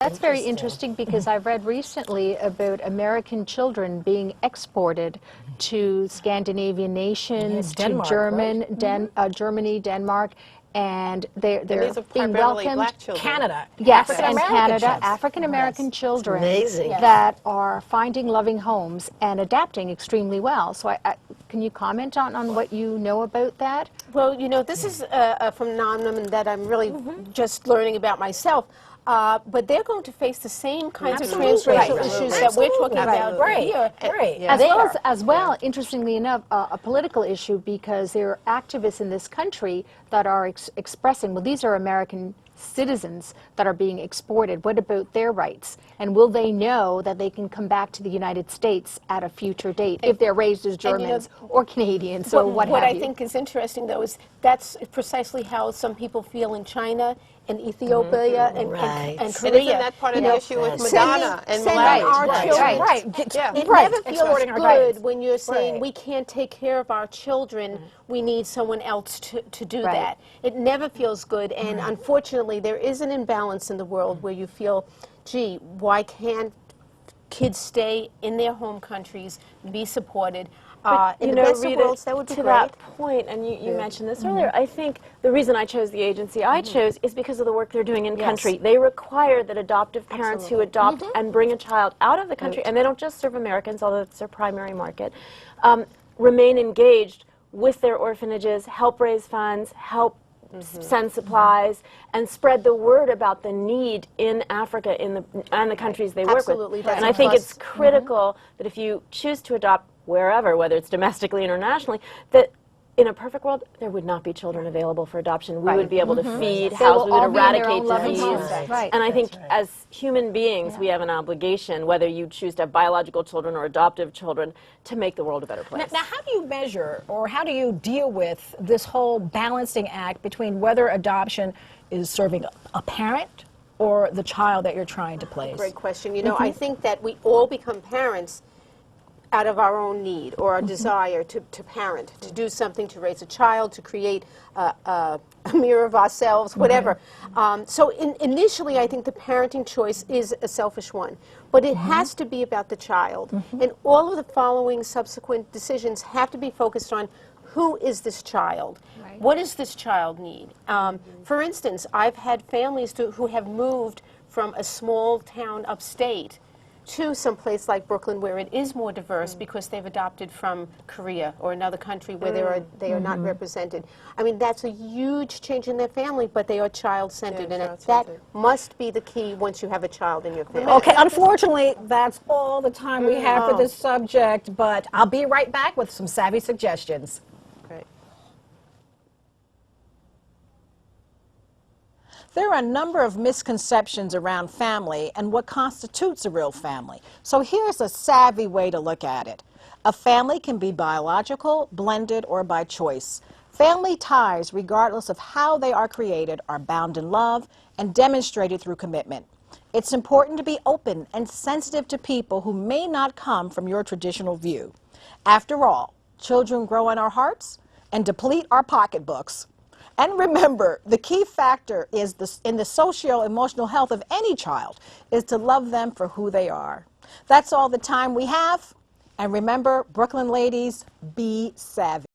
That's very interesting because I've read recently about American children being exported to Scandinavian nations, Denmark, to right? Germany, Denmark, and they're these are being primarily welcomed. black children. Canada. Yes, African and American Canada, children. African American Yes. children Amazing. that are finding loving homes and adapting extremely well. So can you comment on what you know about that? Well, you know, this is a phenomenon that I'm really just learning about myself. But they're going to face the same kinds of transracial issues that we're talking about here. Right. As well, interestingly enough, a political issue because there are activists in this country that are expressing, well, these are American citizens that are being exported. What about their rights? And will they know that they can come back to the United States at a future date if they're raised as Germans or Canadians or what have you? What I think is interesting, though, is that's precisely how some people feel in China and Ethiopia and Korea. And isn't that part of the issue with Madonna and sending Malawi? our children. Right. It Right. never feels Exporting our good guidance. when you're saying Right. we can't take care of our children, we need someone else to do Right. that. It never feels good, and unfortunately there is an imbalance in the world where you feel, gee, why can't kids stay in their home countries, be supported? In the best of worlds, that would be to great. that point, and you mentioned this earlier, I think the reason I chose the agency I chose is because of the work they're doing in country. They require that adoptive parents who adopt and bring a child out of the country, and they don't just serve Americans, although it's their primary market, remain engaged with their orphanages, help raise funds, help send supplies, and spread the word about the need in Africa and the countries they work with. That's And a I think plus. it's critical that if you choose to adopt wherever, whether it's domestically, internationally, that in a perfect world, there would not be children available for adoption. We would be able to feed, house, we would eradicate disease. And I think as human beings, we have an obligation, whether you choose to have biological children or adoptive children, to make the world a better place. Now, how do you measure or how do you deal with this whole balancing act between whether adoption is serving a parent or the child that you're trying to place? Great question. You know, I think that we all become parents out of our own need or our desire to parent, to do something, to raise a child, to create a mirror of ourselves, whatever. So initially, I think the parenting choice is a selfish one, but it has to be about the child. And all of the following subsequent decisions have to be focused on who is this child? What does this child need? For instance, I've had families who have moved from a small town upstate to some place like Brooklyn where it is more diverse because they've adopted from Korea or another country where they are not represented. I mean, that's a huge change in their family, but they are child-centered, and that must be the key once you have a child in your family. Okay, unfortunately, that's all the time we have for this subject, but I'll be right back with some savvy suggestions. There are a number of misconceptions around family and what constitutes a real family. So here's a savvy way to look at it. A family can be biological, blended, or by choice. Family ties, regardless of how they are created, are bound in love and demonstrated through commitment. It's important to be open and sensitive to people who may not come from your traditional view. After all, children grow in our hearts and deplete our pocketbooks. And remember, the key factor is in the socio-emotional health of any child is to love them for who they are. That's all the time we have. And remember, Brooklyn ladies, be savvy.